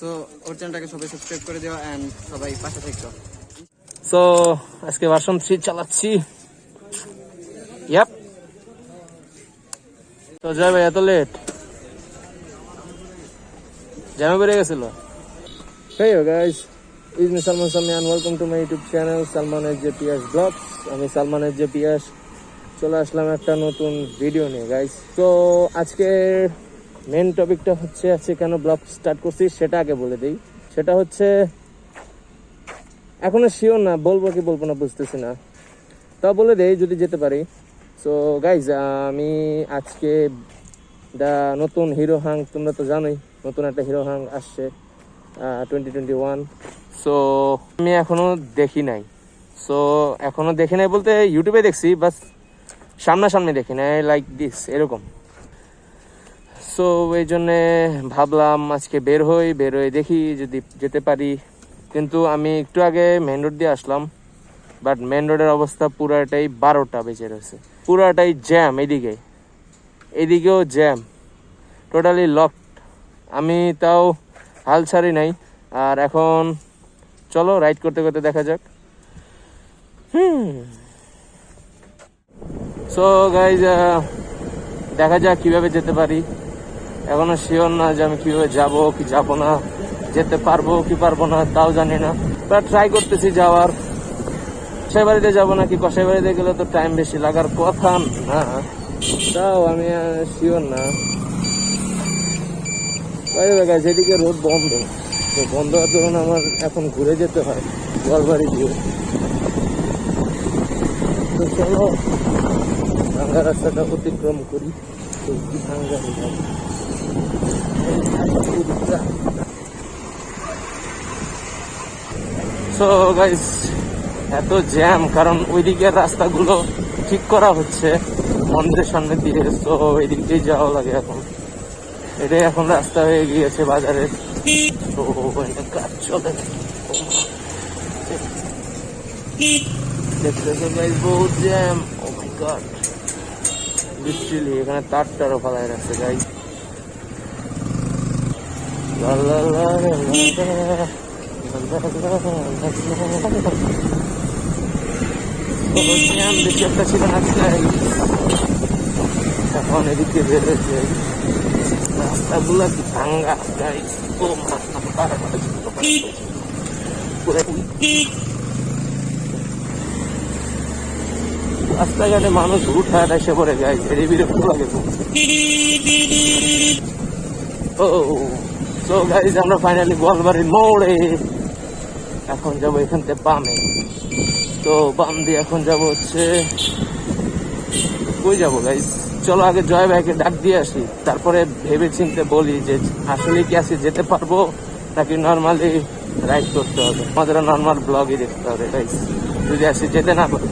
So ওর চ্যানেলটাকে সবাই subscribe করে দিও এন্ড সবাই পাশে থেকো। সো আজকে ভার্সন 3 চালাচ্ছি। ইয়াপ। তো জয় ভাই, এত লেট জ্যামে বেড়ে গেছিল। Hey guys, it's me Salman Sami and welcome to my YouTube channel Salman SJPS Vlogs. আমি সালমান SJPS চলে আসলাম একটা নতুন ভিডিও নিয়ে গাইস। তো আজকের মেন টপিকটা হচ্ছে আজকে কেন ব্লগ স্টার্ট করছি সেটা আগে বলে দিই। সেটা হচ্ছে এখনো শিওর না, বলবো কি বলবো না বুঝতেছি না, তা বলে দেই যদি যেতে পারি। সো গাইজ, আমি আজকে নতুন হিরো হাং, তোমরা তো জানোই নতুন একটা হিরো হাং আসছে 2021। সো আমি এখনো দেখি নাই। সো এখনো দেখি নাই বলতে ইউটিউবে দেখছি, বাস সামনাসামনি দেখি নাই, লাইক দিস এরকম। সো এই জন্যে ভাবলাম আজকে বের হই দেখি যদি যেতে পারি। কিন্তু আমি একটু আগে মেন রোড দিয়ে আসলাম, বাট মেন রোডের অবস্থা পুরাটাই 12টা বেজে রয়েছে, পুরাটাই জ্যাম। এদিকেও জ্যাম, টোটালি লকড। আমি তাও হাল ছাড়ি নাই। আর এখন চলো রাইড করতে করতে দেখা যাক। সো গাইজ, দেখা যাক কিভাবে যেতে পারি। এখনো শিওর না যে আমি কিভাবে যাব কি যাব না, যেতে পারবো কি পারবো না তাও জানি না, বাট ট্রাই করতেছি যাওয়ার। কষাই বাড়িতে যাবো নাকি, কষাই বাড়িতে গেলে তো টাইম বেশি লাগার কথা না, তাও আমি শিওর না। যেদিকে রোড বন্ধ, তো বন্ধ হওয়ার জন্য আমার এখন ঘুরে যেতে হয় গোয়ালবাড়ি দিয়ে। তো চলো ভাঙ্গা রাস্তাটা অতিক্রম করি। সো গাইস, এত জ্যাম কারণ ওইদিকে রাস্তাগুলো ঠিক করা হচ্ছে মন্দিরের সামনে দিয়ে। সো ওই দিক দিয়ে যাওয়া লাগে এখন, এটাই এখন রাস্তা হয়ে গিয়েছে বাজারে। তো কাজ চলে দেখতেছো গাইস, বহুত জ্যাম। ও মাই গড, লিটারালি এখানে তারটারও ফালাই রাখছে গাইস। বেশি একটা ছিল না, এখন এদিকে বেরোচ্ছে রাস্তাগুলো কি ভাঙ্গা গাইস। ও রাস্তাঘাটে মানুষ উঠায় এসে পড়ে যায়, এর বিরক্ত লাগে। ও সো গাইস, আমরা ফাইনালি গোয়ালবাড়ির মোড়ে। এখন যাবো এখান থেকে বামে। তো বাম দিয়ে এখন যাবো হচ্ছে কই যাবো গাইস, চলো আগে জয় ভাইকে ডাক দিয়ে আসি, তারপরে ভেবে চিন্তে বলি যে আসলে কি আজকে যেতে পারবো নাকি নর্মালি রাইড করতে হবে। আমাদের নর্মাল ব্লগই দেখতে হবে গাইস, যদি আসি যেতে না পারি।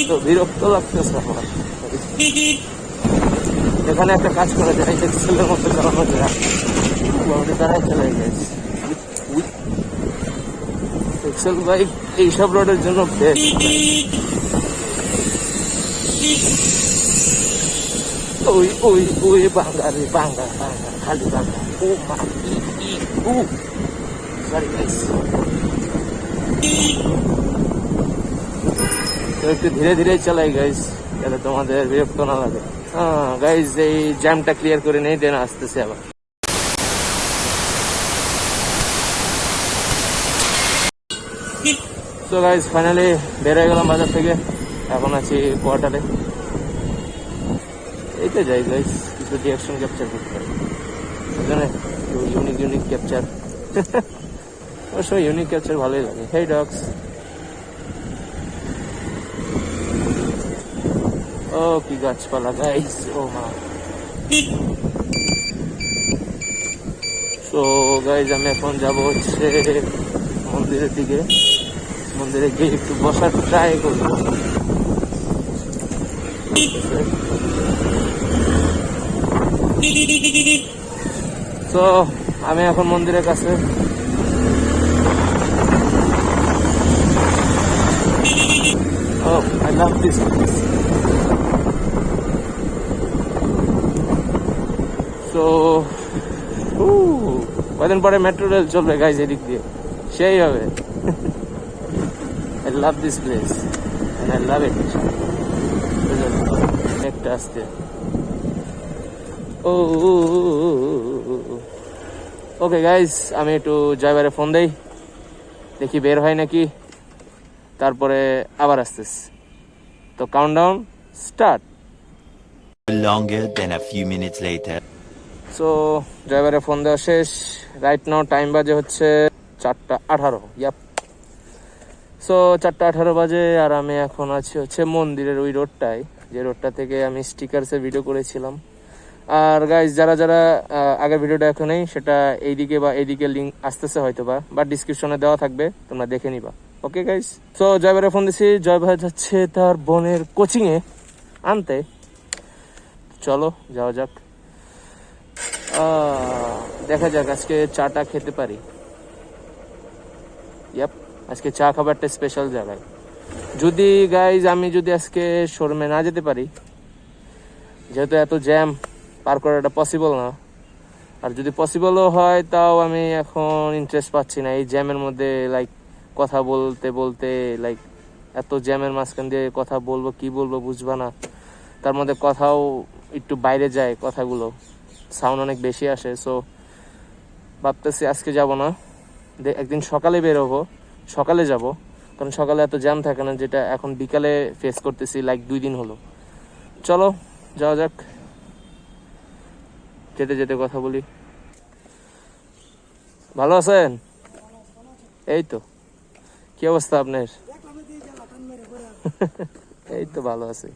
তো বিরক্ত লাগতেছে আমার। এখানে একটা কাজ করা যায়, এক্সেলের মধ্যে চালানো যায়, তারাই চলে গেছে। এক্সেল বাইক এইসব রোডের জন্য বেস্ট। ওই ওই ওই বাঙ্গা রে, বাঙ্গা বাঙ্গা, খালি বাঙ্গা। ও মা, সরি গাইস। তো একটু ধীরে ধীরে চালাই গাইস, যাতে তোমাদের বিরক্ত না লাগে। হ্যাঁ গাইস, এই জ্যামটা ক্লিয়ার করে নেই, দেন আসতেছে আবার। তো গাইস ফাইনালি বের হয়ে গেলাম বাজার থেকে, এখন আছি কোয়ার্টারে। এইতে যাই গাইস, কিছু রিয়াকশন ক্যাপচার করতে পারি, এখানে ইউনিক ক্যাপচার। অবশ্য ইউনিক ক্যাপচার ভালোই লাগে। হেই ডগস। ও কি গাছপালা গাইস, ও মা। তো গাইস, আমি এখন যাবো হচ্ছে মন্দিরের দিকে। মন্দিরে গিয়ে একটু বসার ট্রাই করবো। তো আমি এখন মন্দিরের কাছে। Oh, I love this place. কদিন পরে মেট্রো রেল চলবে গাইজ এদিক দিয়ে, সেই হবে। I love this place and I love it. একটা আসতে ও ওকে গাইজ, আমি একটু ড্রাইভারে ফোন দেই, দেখি বের হয় নাকি, তারপরে আবার আসতেছি। তো countdown start. Longer than a few minutes later. So ড্রাইভারে ফোন দেওয়া শেষ। রাইট নাও টাইম বাজে হচ্ছে 4:18। ইয়াপ। সো 4:18 বাজে, আর আমি এখন আছি হচ্ছে মন্দিরের ওই রোডটায়, যে রোডটা থেকে আমি স্টিকারসের ভিডিও করেছিলাম। আর গাইজ যারা যারা আগের ভিডিওটা এখন নেই, সেটা এইদিকে বা এইদিকে লিঙ্ক আসতেছে হয়তো বা ডিসক্রিপশনে দেওয়া থাকবে, তোমরা দেখে নিবা। ওকে গাইজ, সো জয় ভাইয়ের ফোন দিছি, জয় ভাই যাচ্ছে তার বোনের কোচিংয়ে আনতে। চলো যাওয়া যাক, দেখা যাক আজকে চাটা খেতে পারি। ইয়াপ, আজকে চা খাবার একটা স্পেশাল জায়গায়। যদি গাইজ আমি যদি আজকে শোরুমে না যেতে পারি, যেহেতু এত জ্যাম পার করাটা পসিবল না, আর যদি পসিবলও হয় তাও আমি এখন ইন্টারেস্ট পাচ্ছি না এই জ্যামের মধ্যে। লাইক কথা বলতে বলতে লাইক এত জ্যামের মাঝখান দিয়ে কথা বলবো, কি বলবো বুঝবা না, তার মধ্যে কথাও একটু বাইরে যায়, কথাগুলো সাউন্ড অনেক বেশি আসে। সো ভাবতেছি আজকে যাব না, একদিন সকালে বের হবো, সকালে যাব, কারণ সকালে এত জ্যাম থাকে না, যেটা এখন বিকালে ফেস করতেছি লাইক 2 দিন হলো। চলো যাওয়া যাক, যেতে যেতে কথা বলি। ভালো আছেন? এই তো, কি অবস্থা আপনার? এই তো ভালো আছে।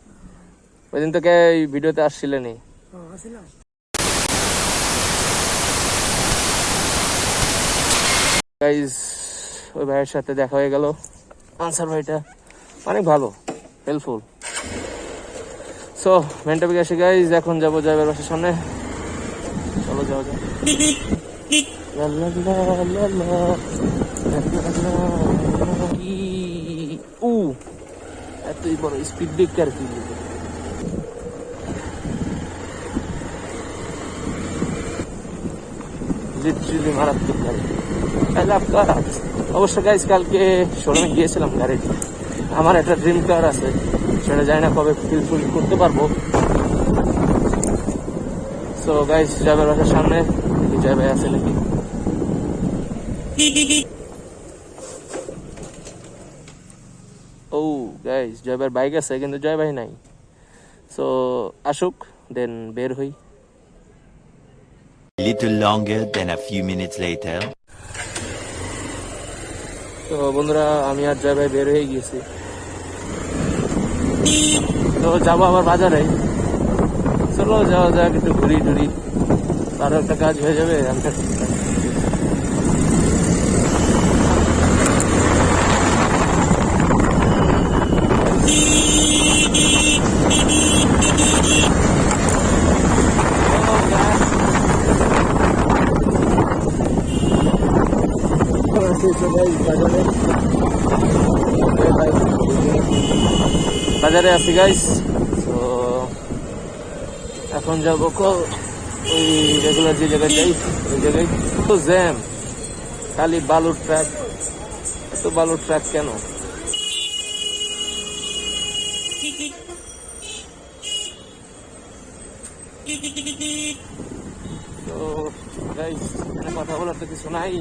ওই দিন তোকে এই ভিডিওতে আসছিলেনি। গাইজ ওই ভাইয়ের সাথে দেখা হয়ে গেল। আনসার ভাইটা অনেক ভালো, হেল্পফুল। সো মেনটা গেছে গাইজ, এখন যাবো যাবার বাসার সামনে। চলো যাওয়া যাক। এতই বড় স্পিড ব্রেকার কি লিটারালি মারাত্মক গাড়ি। অবশ্য গাইজ কালকে শোরুমে গিয়েছিলাম গাড়ির, আমার একটা ড্রিম কার আছে, সেটা জানি না কবে ফুলফিল করতে পারবো। সো গাইজ যাবার বাসার সামনে, জয় ভাই আছে নাকি। ও গাইজ জয় ভাইয়ের বাইক আছে, কিন্তু জয় ভাই নাই। সো আসুক, দেন বের হই। Little longer than a few minutes later. তো বন্ধুরা, আমি আর জয় ভাই বের হয়ে গিয়েছি। তো যাবো আবার বাজারে। চলো যাওয়া যাক, একটু ঘুরি টুরি, আরো একটা কাজ হয়ে যাবে। বাজারে আছি গাইস। তো এখন যাবো ওই রেগুলার যে জায়গায় যাই, ওই জায়গায় তো জ্যাম, খালি বালুর ট্রাক। এত বালুর ট্রাক কেন? তো গাইস এখানে কথা বলার তো কিছু নাই,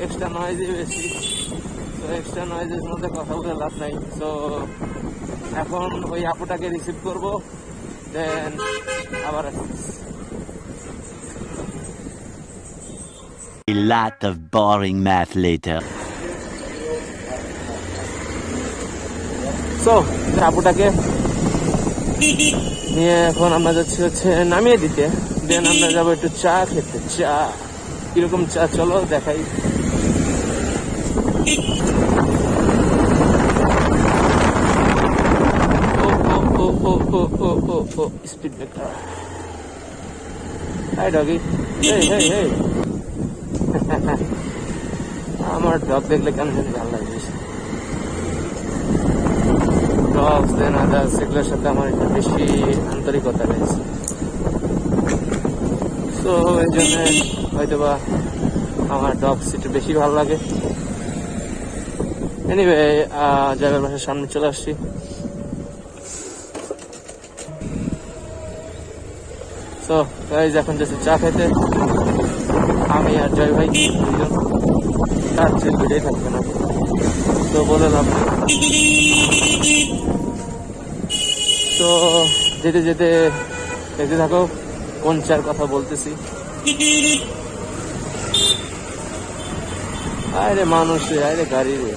এক্সট্রা নয়েজই বেশি। তো এক্সট্রা নয়েজের মধ্যে কথা বলে লাভ নাই। তো এখন ওই আপুটাকে রিসিভ করবো, দেন আবার A lot of boring math later. So আপুটাকে নিয়ে এখন আমরা যাচ্ছি হচ্ছে নামিয়ে দিতে, দেন আমরা যাবো একটু চা খেতে। চা কিরকম চা চলো দেখাই। Speed breaker. হাই ডগি, হেই হেই হেই। আমার ডগ দেখলে কেন জানি ভালো লাগে। ডগস দেন আদার্স এগুলোর সাথে আমার একটু বেশি আন্তরিকতা রয়েছে। সো এই জন্য হয়তো বা আমার ডগ সিট বেশি ভালো লাগে। এনিওয়ে জয়বের বাসার সামনে চলে আসছি। তো গাইজ এখন যাচ্ছি চা খেতে, আমি আর জয় ভাই দুজন। তার চেয়ে ভিড়েই থাকবে না, তো বলে লাভ নেই। তো যেতে যেতে দেখতে থাকো কোন চার কথা বলতেছি। আরে মানুষ রে, আরে গাড়ি রে।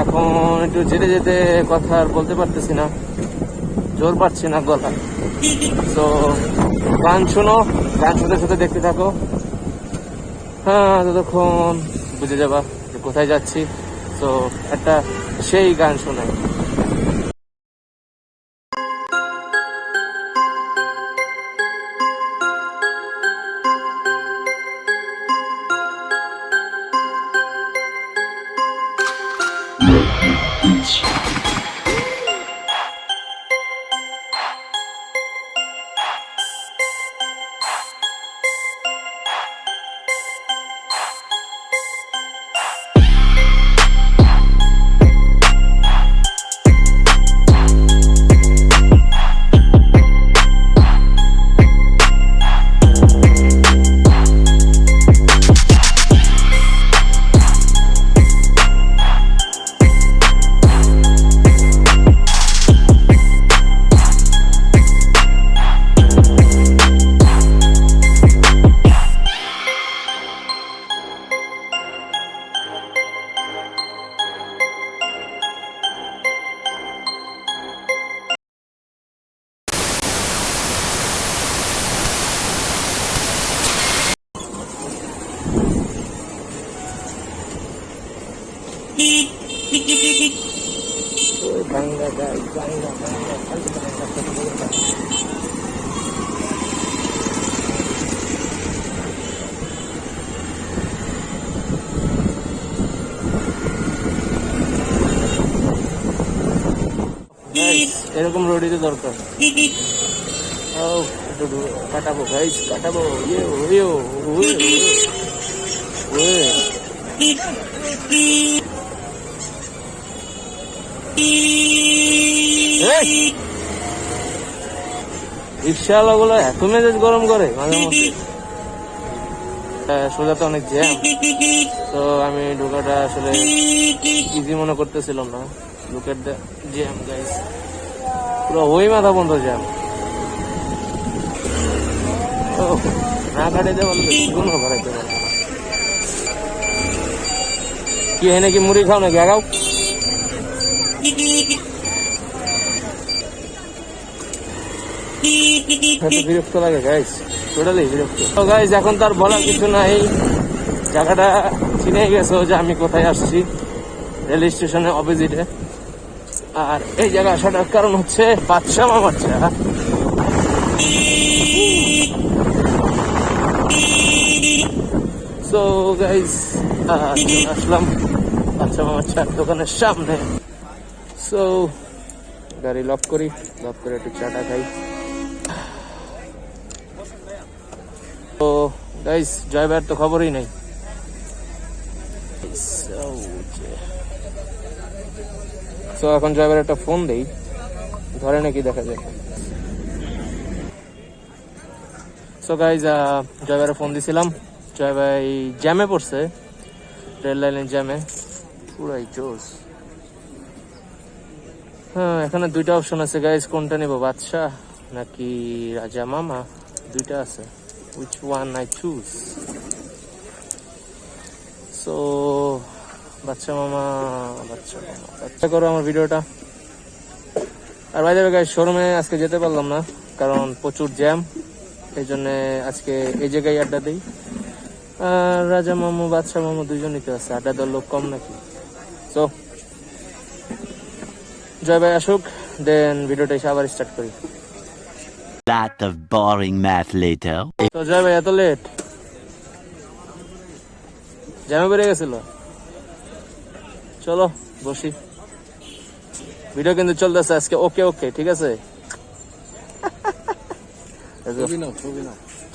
এখন একটু যেতে যেতে কথা আর বলতে পারতেছি না, জোর পাচ্ছি না গলা। তো গান শোনো, গান শুনতে শুনতে দেখতে থাকো। হ্যাঁ, ততক্ষণ বুঝে যাবা যে কোথায় যাচ্ছি। তো একটা সেই গান শোনাই। Bangga guys, bangga. এরকম রোডই তো দরকার। কাটাবো গাইস, কাটাবো। রিক্সাওয়ালা গুলো এত মেজাজ গরম করে মাঝে মধ্যে। সোজাতে অনেক জ্যাম, তো আমি ঢোকাটা আসলে ইজি মনে করতেছিলাম না। Look at the jam guys, পুরো ওই মাথা বন্ধ জ্যাম। না কাটাইতে পারলে কোনো কাটাইতে পারবে না। কি হয় নাকি, মুড়ি খাও নাকি আগাও? বিরক্ত লাগে গাইস, টোটালি বিরক্ত। তো গাইস এখন তার বলার কিছু নাই, জায়গাটা চিনে গেছো যে আমি কোথায় আসছি, রেল স্টেশনের অপোজিটে। আর এই জায়গা আসাটার কারণ হচ্ছে বাদশা মামার চা। সো গাইস আসলাম বাদশা মামার চার দোকানের সামনে। সো গাড়ি লক করি, লক করে একটু চাটা খাই। তো গাইস জয় ভাইয়ের তো খবরই নেই। তো এখন জয় ভাইয়ের একটা ফোন দেই, ধরে নাকি দেখা যায়। সো গাইস জয় ভাইয়ের ফোন দিছিলাম, জয় ভাই জ্যামে পড়ছে, রেল লাইনের জ্যামে, পুরাই জোস। হ্যাঁ, এখানে দুইটা অপশন আছে গাইস, কোনটা নিব, বাদশা নাকি রাজা মামা? দুইটা আছে, which one I choose? So বাদশা মামা, বাদশা মামা। বাচ্চা করো আমার ভিডিওটা। আর বাইরে গাইস শোরুমে আজকে যেতে পারলাম না, কারণ প্রচুর জ্যাম, এই জন্য আজকে এই জায়গায় আড্ডা দিই। আর রাজা মামু বাদশা মামু দুজনই তো আছে, আড্ডা দেওয়ার লোক কম নাকি। সো জয় ভাই আসুক, দেন ভিডিওটা এসে আবার স্টার্ট করি। Lot of boring math later. তো জয় ভাই এত লেট, জ্যামে বেড়ে গেছিল। চলো বসি, ভিডিও কিন্তু চলতেছে আজকে। ওকে ওকে, ঠিক আছে।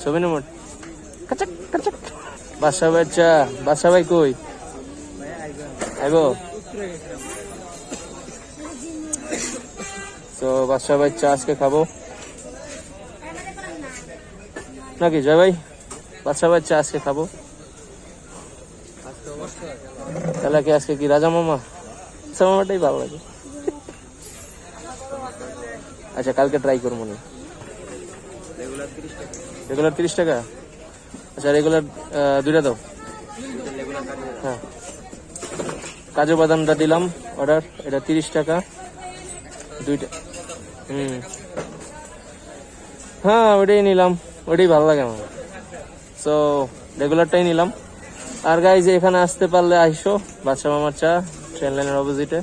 ছবি নম্বর বাদশা বাচ্চা, বাদশা ভাই কই আইবো? তো বাদশা বাচ্চা আজকে খাবো নাকি জয় ভাই? বাদশা বাচ্চা আজকে খাবো। তাহলে কি আজকে কি রাজা মামা? রাজা মামাটাই ভালো লাগে। আচ্ছা, কালকে ট্রাই করবো না। রেগুলার 30 টাকা। আচ্ছা, রেগুলার 2টা দাও। হ্যাঁ, কাজু বাদামটা দিলাম অর্ডার, এটা 30 টাকা 2টা। হ্যাঁ, ওইটাই নিলাম, ওইটাই ভালো লাগে আমার। সো রেগুলারটাই নিলাম। আর গাইজ, এখানে আসতে পারলে আইসো, বাদশা মামার চা, ট্রেন লাইনের অপোজিটে।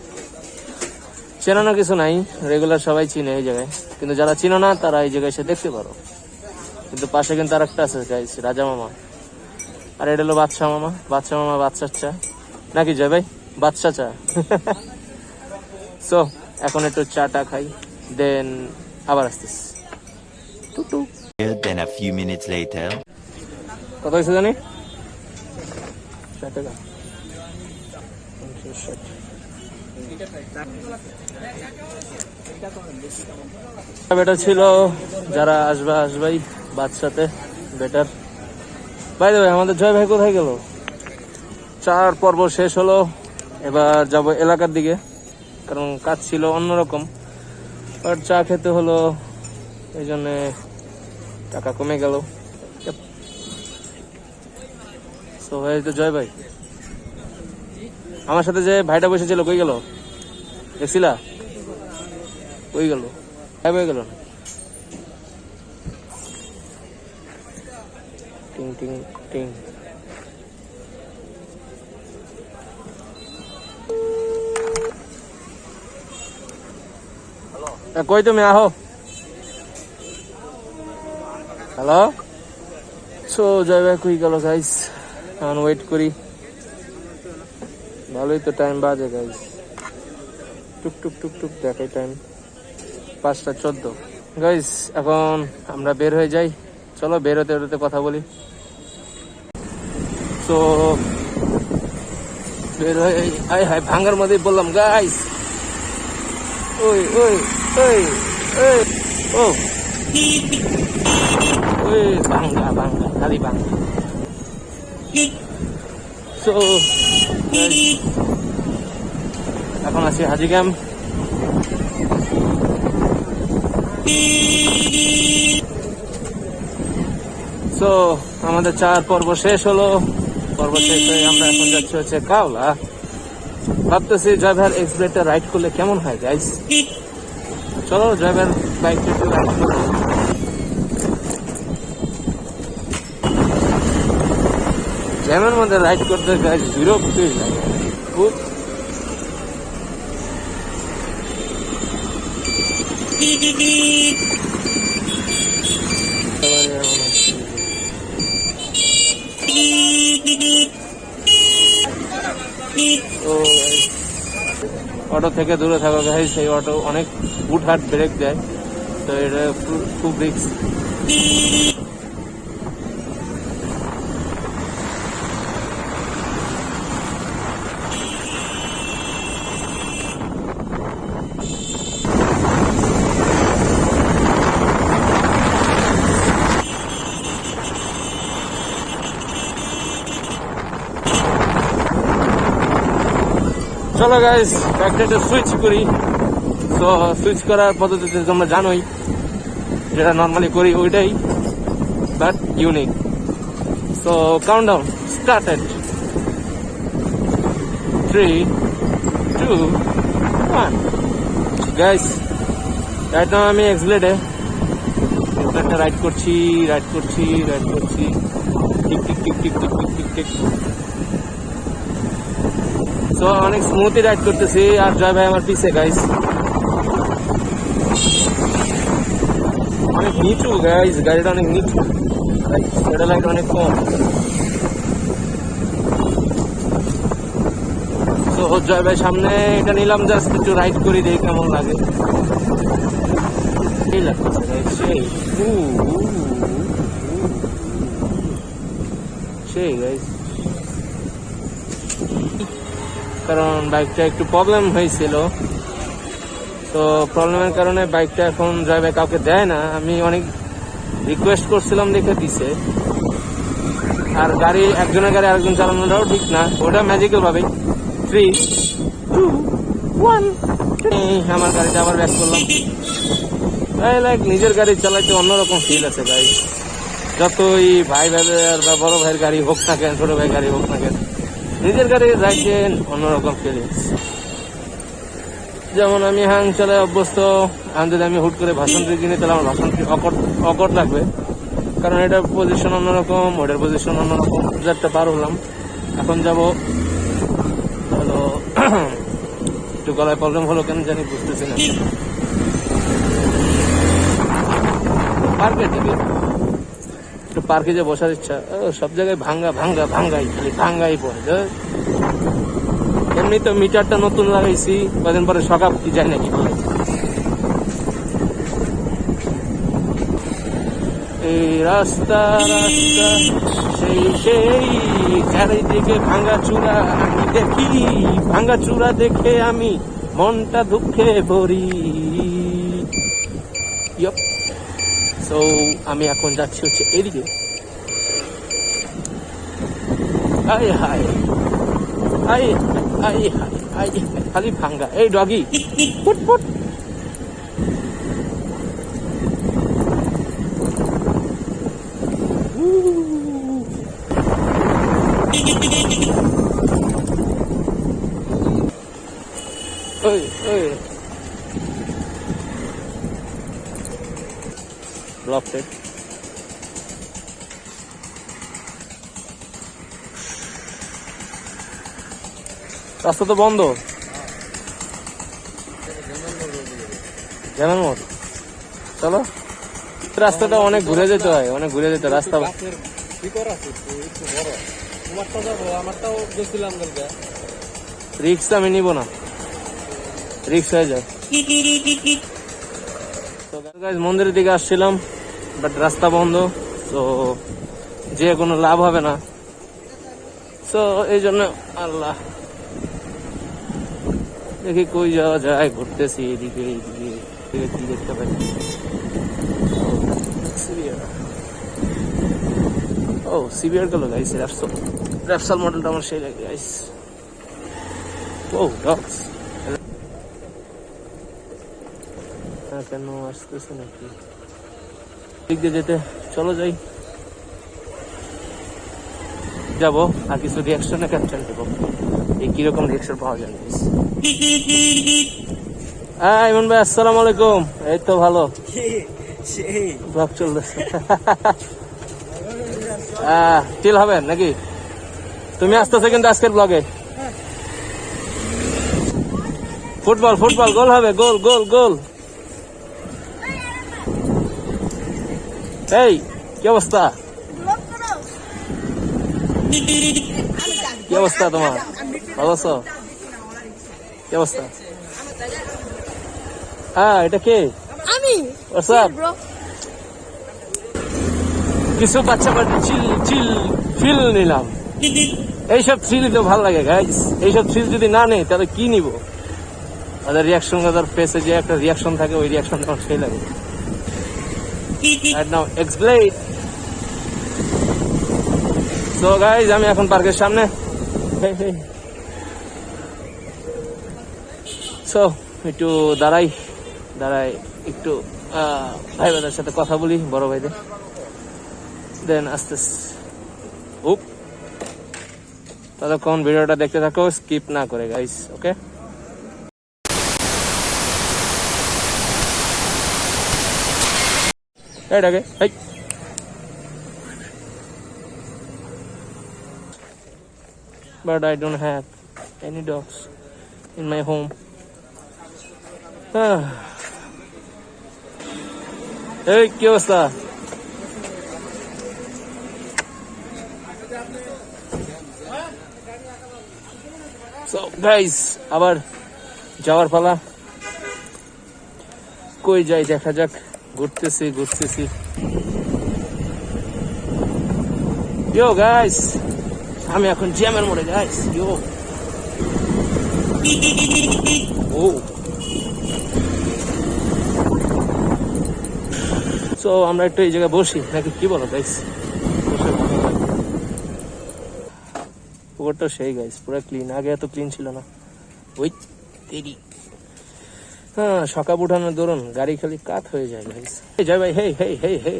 চেনানো কিছু নাই, রেগুলার সবাই চিনে এই জায়গায়, কিন্তু যারা চিনো না তারা এই জায়গায় এসে দেখতে পারো। কিন্তু পাশে কিন্তু আর একটা আছে গাইজ, রাজা মামা। আর এটা হলো বাদশা মামা, বাদশা মামা বাদশার চা নাকি জয় ভাই? বাদশা চা। সো এখন একটু চাটা খাই, দেন আবার আসতেছি। Then a few minutes later. কত হয়েছে জানি? 60 টাকা। বেটার ছিল, যারা আসবাই বাদশাতে বেটার। বাই দ্য ওয়ে, আমাদের জয় ভাই কোথায় গেল? 4 পর্ব শেষ হলো, এবার যাব এলাকার দিকে, কারণ কাজ ছিল অন্যরকম। আর চা খেতে হলো, এই জন্যে টাকা কমে গেল। তো ভাই, তো জয় ভাই আমার সাথে যে ভাইটা বসেছিল কই গেল? দেখছিলা কই গেল? ভাই গেল না। টিং টিং টিং। কই তুমি? আহো। হ্যালো। সো জয় ভাই কই গেল গাইস? এখন ওয়েট করি। ভালোই তো টাইম বাজে গাইস, টুক টুক টুক টুক দেখাই টাইম 5:14 গাইস। এখন আমরা বের হয়ে যাই, চলো বের হতে হতে কথা বলি। তো বের হয়ে আয় হায় ভাঙ্গার মধ্যে বললাম গাইস। ওই ওই ওই ওই ও ওই ভাঙ্গা ভাঙ্গা খালি ভাঙ্গা। সো এখন আছি হাজি ক্যাম্প। সো আমাদের 4 পর্ব শেষ হলো। পর্ব শেষ হয়ে আমরা এখন যাচ্ছি হচ্ছে কাওলা। ভাবতেছি জয় ভাইয়ের এক্সপ্লেটার রাইড করলে কেমন হয় গাইস। চলো জয় ভাইয়ের বাইকটা একটু রাইড করো। জ্যামের মধ্যে রাইড করতে গাইস বিরক্তই লাগে খুব। অটো থেকে দূরে থাকা গাইস, এই অটো অনেক হুটহাট ব্রেক দেয়, তো এটা খুব রিস্ক। চলো গাইস, ব্যাকডেটে সুইচ করি। তো সুইচ করার পদ্ধতিতে তোমরা জানোই, যেটা নর্মালি করি ওইটাই, but unique. So countdown started. 3, 2, 1 guys, right now আমি এক্সব্লেডে রাইড করছি। Tick tick tick tick tick tick tick tick. তো অনেক স্মুথলি রাইড করতেছি, আর জয় ভাই আমার পিছে গাইস। অনেক নিচু গাইস, গাড়িটা অনেক নিচু, সেটা লাইট অনেক কম। তো জয় ভাই সামনে এটা নিলাম, জাস্ট একটু রাইড করি, দেখি কেমন লাগে। সেই লাগতেছে guys, সেই সেই গাইস, কারণ বাইকটা একটু প্রবলেম হয়েছিল, তো প্রবলেমের কারণে বাইকটা এখন জয় ভাই কাউকে দেয় না। আমি অনেক রিকোয়েস্ট করছিলাম, দেখে দিছে। আর গাড়ি একজনের গাড়ি আরেকজন চালানোটাও ঠিক না, ওটা ম্যাজিক্যাল ভাবে 3, 2, 1 আমার গাড়িটা আবার ব্যাক করলাম। লাইক নিজের গাড়ি চালাইতে অন্যরকম ফিল আছে গাইস। যতই ভাই ভাইয়ের বা বড় ভাইয়ের গাড়ি হোক না কেন, ছোট ভাই গাড়ি হোক না কেন, নিজের গাড়ি যাইতে অন্যরকম ফিলিংস। যেমন আমি হ্যাং চালায় অভ্যস্ত, যদি আমি হুট করে ভাষণটি কিনে তাহলে আমার ভাষণটি অকট লাগবে, কারণ এটার পজিশন অন্যরকম, ওটার পজিশন অন্যরকম। একটা পার হলাম, এখন যাব হলো একটু গলায় প্রবলেম হলো কেন জানি বুঝতেছি না। পার্কে যাবি, একটু পার্কে যে বসার ইচ্ছা। সব জায়গায় ভাঙ্গাই খালি ভাঙ্গাই পড়ে। এমনি তো মিটারটা নতুন লাগাইছি, কদিন পরে সকাপ কি যায় নাকি বলে। এই রাস্তা সেই চারিদিকে ভাঙ্গা চূড়া, আমি দেখি ভাঙ্গা চূড়া দেখে আমি মনটা দুঃখে ভরি। তো আমি এখন যাচ্ছি হচ্ছে এদিকে। আয় হায় আয় আয় হায় আয়, খালি ভাঙ্গা। এই ডগি ফুটফুট, ওই ওই ব্লকটেড। রাস্তা তো বন্ধ, যেমন মোড়। চলো, রাস্তাটা অনেক ঘুরে যেতে হয়, অনেক ঘুরে যেতে রাস্তা। রিক্স আমি নিব না, রিক্স হয়ে যায়। মন্দিরের দিকে আসছিলাম, বাট রাস্তা বন্ধ, তো যে কোনো লাভ হবে না। তো এই জন্য আল্লাহ, দেখি কই যাওয়া যায়। ঘুরতেছি এদিকে এইদিকে, কি দেখতে পাই। ও সিভিয়ার গেল গাইস, র্যাপসাল মডেলটা আমার সেই লাগে গাইস। ও ডগস কেন আসতেছে নাকি দিক দিয়ে যেতে? চলো যাই, যাবো আর কিছু রিয়াকশনে ক্যাপচার দেবো, এই কিরকম রিয়াকশন পাওয়া যায়। হ্যাঁ ইমন ভাই, আসসালামু আলাইকুম। এই তো ভালো, ব্লগ চলতেছে। চিল হবেন নাকি? তুমি আসতেছো কিন্তু আজকের ব্লগে। ফুটবল ফুটবল, গোল হবে, গোল গোল গোল। এই কি অবস্থা, কি অবস্থা তোমার? ভালো আছো? কি অবস্থা? এটা কে? আমি। কিছু বাচ্চা চিল চিল ফিল নিলাম। এইসব থ্রিল তো ভালো লাগে গাইস। এইসব থ্রিল যদি না নেই তাহলে কি নিব? তাদের রিয়াকশন, তাদের ফেসে যে একটা রিয়াকশন থাকে, ওই রিয়াকশন আমার সেই লাগে। Right now, explain. So guys, আমি এখন পার্কের সামনে। So একটু দাঁড়াই একটু ভাই ভাইদের সাথে কথা বলি, বড় ভাইদের, দেন আস্তে ততক্ষণ ভিডিওটা দেখতে থাকো, স্কিপ না করে গাইস। ওকে, এটাকে but I don't have any dogs in my home. এই কি অবস্থা? সো গাইস আবার যাওয়ার পালা। কই যাই দেখা যাক, ঘুরতেছি। ইয়ো গাইস, আমি এখন জ্যামের মোড়ে গাইস। ইয়ো ও সো আমরা একটু এই জায়গায় বসি নাকি কি বলো গাইস? পুকুরটা সেই গাইস, পুরো ক্লিন, আগে এত ক্লিন ছিল না। ওই তেরি, হ্যাঁ সকাল উঠানোর দরুন গাড়ি খালি কাত হয়ে যায় গাইস। জয় ভাই, হে হে হে হে,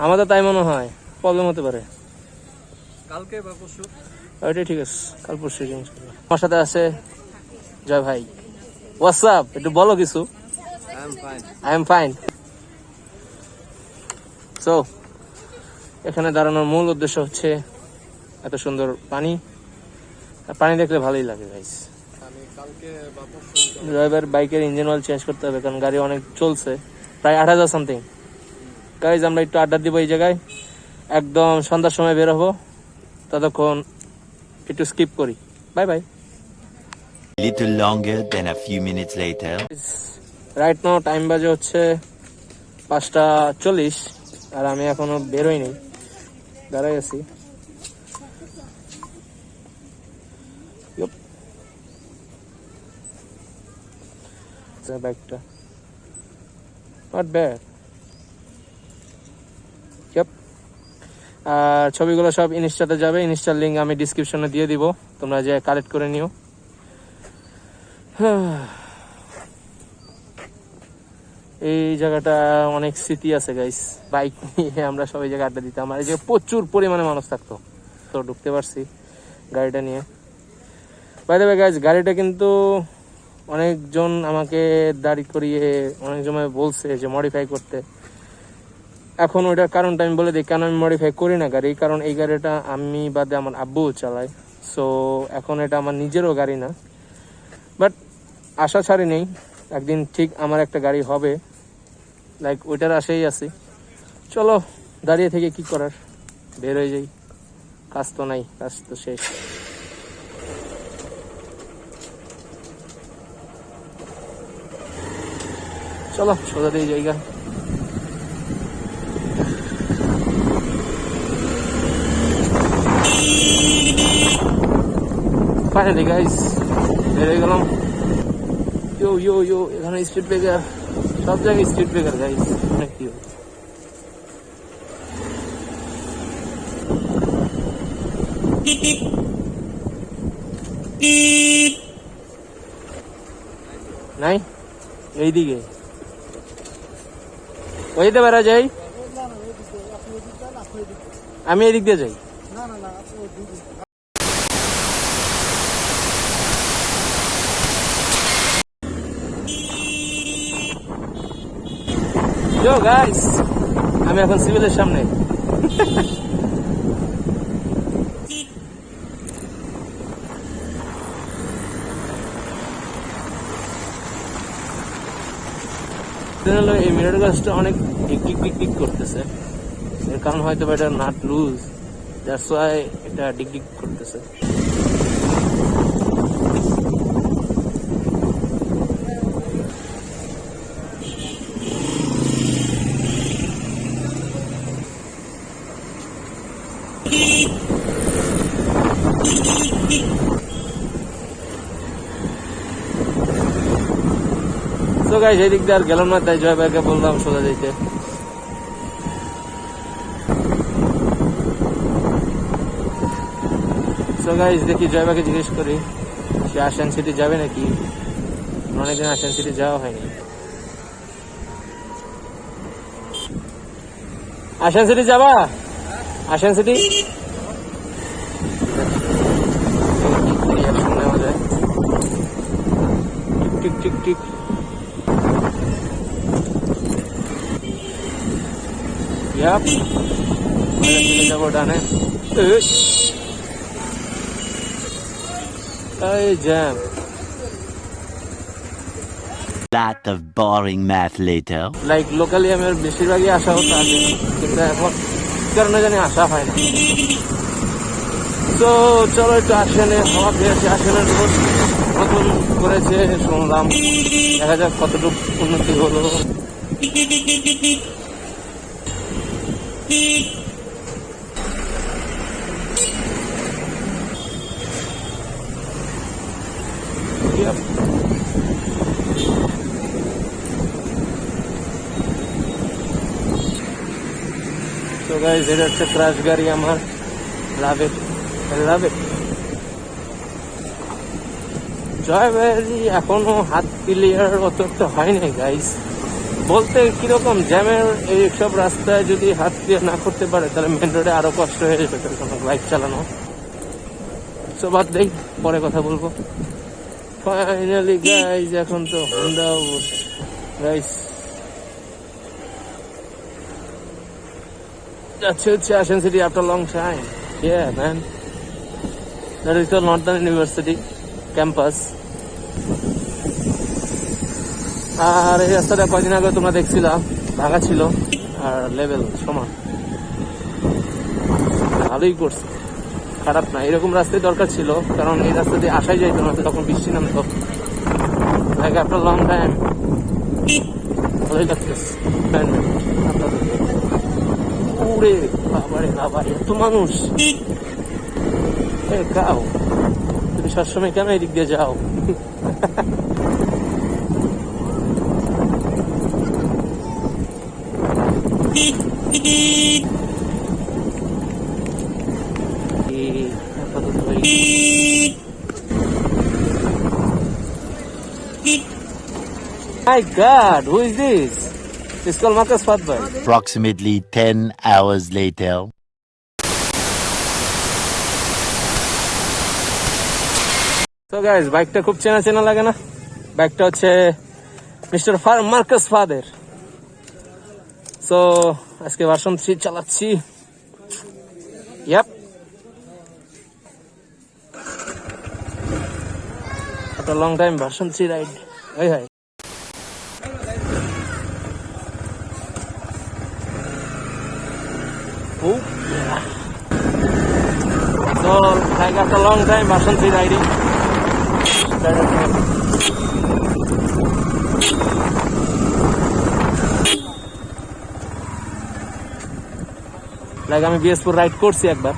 আমাদের তাই মনে হয় প্রবলেম হতে পারে কালকে বা পরশু। ওইটাই ঠিক আছে, কাল পরশু ইনশাআল্লাহ। আমার সাথে আছে জয় ভাই। হোয়াটসঅ্যাপ, একটু বলো কিছু। I am fine. সো এখানে দাঁড়ানোর মূল উদ্দেশ্য হচ্ছে এত সুন্দর পানি, আর পানি দেখলে ভালোই লাগে গাইস। আমি কালকে বা পরশু ড্রাইভার বাইকের ইঞ্জিন অয়েল চেঞ্জ করতে হবে, কারণ গাড়ি অনেক চলছে, প্রায় 8,000 সামথিং। গাইজ আমরা একটু আড্ডা দিব এই জায়গায়, একদম সন্ধ্যার সময় বের হবো, ততক্ষণ একটু স্কিপ করি। Bye bye. Little longer than a few minutes later. Right now time বাজে হচ্ছে 5:40, আর আমি এখনো বেরোইনি, দাঁড়াই আছি। বাইকটা নট ব্যাড। আর ছবিগুলো সব ইনস্টাতে যাবে, ইনস্টার লিঙ্ক আমি ডিসক্রিপশনে দিয়ে দিব, তোমরা যে কালেক্ট করে নিও। এই জায়গাটা অনেক স্মৃতি আছে গাইস, বাইক নিয়ে আমরা সবাই জায়গায় আড্ডা দিতাম, আর এই যে প্রচুর পরিমাণে মানুষ থাকতো। তো ঢুকতে পারছি গাড়িটা নিয়ে। বাই দ্য ওয়ে গাইস, গাড়িটা কিন্তু অনেকজন আমাকে দাঁড়ি করিয়ে অনেক সময় বলছে যে মডিফাই করতে। এখন ওইটার কারণটা আমি বলে দিই কেন আমি মডিফাই করি না গাড়ি। কারণ এই গাড়িটা আমি বাদে আমার আব্বু চালায়, সো এখন এটা আমার নিজেরও গাড়ি না। বাট আশা ছাড়ি নেই, একদিন ঠিক আমার একটা গাড়ি হবে, লাইক ওইটার আশাই আছি। চলো দাঁড়িয়ে থেকে কি করার, বের হয়ে যাই, কাজ তো নাই, কাজ তো শেষ। চলো সোজা দিয়ে জায়গা। ফাইনালি গাইস বের হয়ে গেলাম। ইয়ো এখানে স্পিড ব্রেকার, সব জায়গায় স্পিড ব্রেকার গাইস, অনেক কি নাই এইদিকে ওইদিকে বেড়া যাই, আমি এদিক দিয়ে যাই। গাইস আমি এখন সিভিলের সামনে। এই মিরর গ্লাসটা অনেক ডিক করতেছে, এর কারণ হয়তো এটা নাট লুজ, দ্যাটস ওয়াই এটা ডিক করতেছে। তো গাইস এই দিক দিয়ে আর গেলাম না, তাই জয় ভাইকে বললাম সোজা যেতে। তো গাইস দেখি জয় ভাইকে জিজ্ঞেস করি সে আশান সিটি যাবে নাকি, অনেকদিন আশান সিটি যাওয়া হয়নি। আশান সিটি যাবা? আশান সিটি নেওয়া যায়। Tick Yep. Jago ডানে। এই jam. Lot of boring math later. Like locally আমার বেশিরভাগই আসা হতো আগে, কিন্তু এখন কারণে জানি আসা হয় না। তো চলো একটু আসেনে হাওয়া খেয়েছে, আসেনের রোড নতুন করেছে শুনলাম, দেখা যাক কতটুকু উন্নতি হলো। Yep. So guys, এটা হচ্ছে ক্রাশ গাড়ি আমার, লাভ ইট, লাভ ইট। জয় ভাই এখনো হাত ক্লিয়ার অত একটা হয় নাই গাইস, বলতে কিরকম জ্যামের এইসব রাস্তায় যদি হাত ক্লিয়ার না করতে পারে তাহলে মেন রোডে আরো কষ্ট হয়ে যাবে বাইক চালানো। তো বাদ দেই, পরে কথা বলবো। ফাইনালি গাইস এখন তো হোন্ডা গাইস যাচ্ছে হচ্ছে আশান city after long time. Yeah man, that is the Northern University campus. আর এই রাস্তাটা কয়দিন আগে তোমরা দেখছিলাম ভাঙা ছিল আর লেভেল সমান, ভালোই করছে, খারাপ না। এরকম রাস্তায় দরকার ছিল, কারণ এই রাস্তা দিয়ে আসাই যাইতো না তখন বৃষ্টি নামতো। লাইক আফটার লং টাইম ভালোই লাগতেছে। উড়ে বাবারে বাবা, এত মানুষ! কাও তুমি সবসময় কেন এদিক দিয়ে যাও? My God, who is this? It's called Marcus Fatbay. Approximately 10 hours later. So guys, বাইকটা খুব চেনা চেনা লাগে না? বাইকটা হচ্ছে মিস্টার মার্কাস ফাদার। সো আজকে ভার্সন 3 চালাচ্ছি। Yep. After a long time version 3 ride. Hey hi. Oh yeah. So like after a long time version 3 riding. Like আমি বিএসপুর রাইড করছি একবার।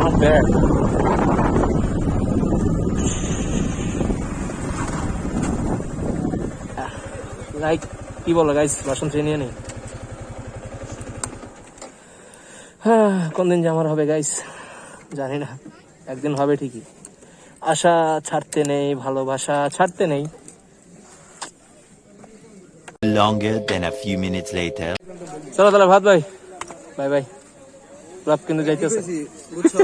Not bad. লাইক কি বলো গাইস, ভার্সন 3 নিয়ে নেই। কোন দিন যে আমার হবে গাইস জানি না, একদিন হবে ঠিকই। আশা ছাড়তে নেই, ভালোবাসা ছাড়তে নেই। Longer than a few minutes later. চলো তাহলে ভাত ভাই, বাই বাই। ব্লগ কিন্তু যাইতেছে। বুঝছো,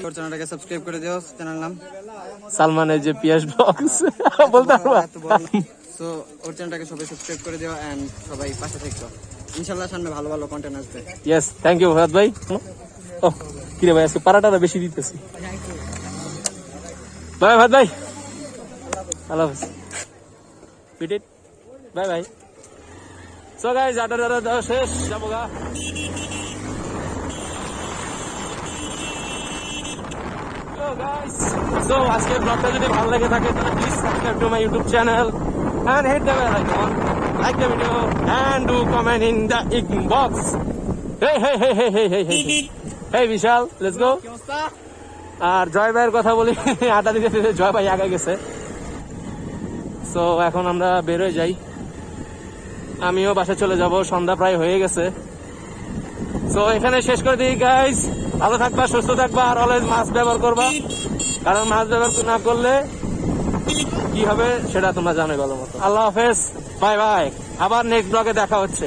তোর চ্যানেলটাকে সাবস্ক্রাইব করে দিও। চ্যানেল নাম সালমানের যে পিয়াস ব্লগস বলতে পারবা। সো ওর চ্যানেলটাকে সবাই সাবস্ক্রাইব করে দিও এন্ড সবাই পাশে থেকো। ইনশাআল্লাহ সামনে ভালো ভালো কন্টেন্ট আসবে। ইয়েস, থ্যাংক ইউ ভাত ভাই। ও কিরে ভাই, আজকে পারাটাটা বেশি দিতেছি। বাই ভাত ভাই, আল্লাহ হাফেজ। বিট ইট, বাই বাই। সো গাইস, আড্ডা দেওয়া শেষ, যাবো গা। So আজকে ব্লগটা যদি ভালো লেগে থাকে তাহলে please subscribe to my YouTube channel and hit the bell icon, like the video and do comment in the inbox. Hey Vishal, let's go. আর জয় ভাইয়ের কথা বলি, আড্ডা দিতে দিতে জয় ভাই আগে গেছে। সো এখন আমরা বের হয়ে যাই, আমিও বাসা চলে যাব, সন্ধ্যা প্রায় হয়ে গেছে। সো এখানে শেষ করে দিই গাইস, ভালো থাকবা, সুস্থ থাকবা আর অলওয়েজ মাস্ক ব্যবহার করবা, কারণ মাস্ক ব্যবহার না করলে কি হবে সেটা তোমরা জানোই ভালো মতো। আল্লাহ হাফেজ, বাই বাই, আবার নেক্সট ব্লগে দেখা হচ্ছে।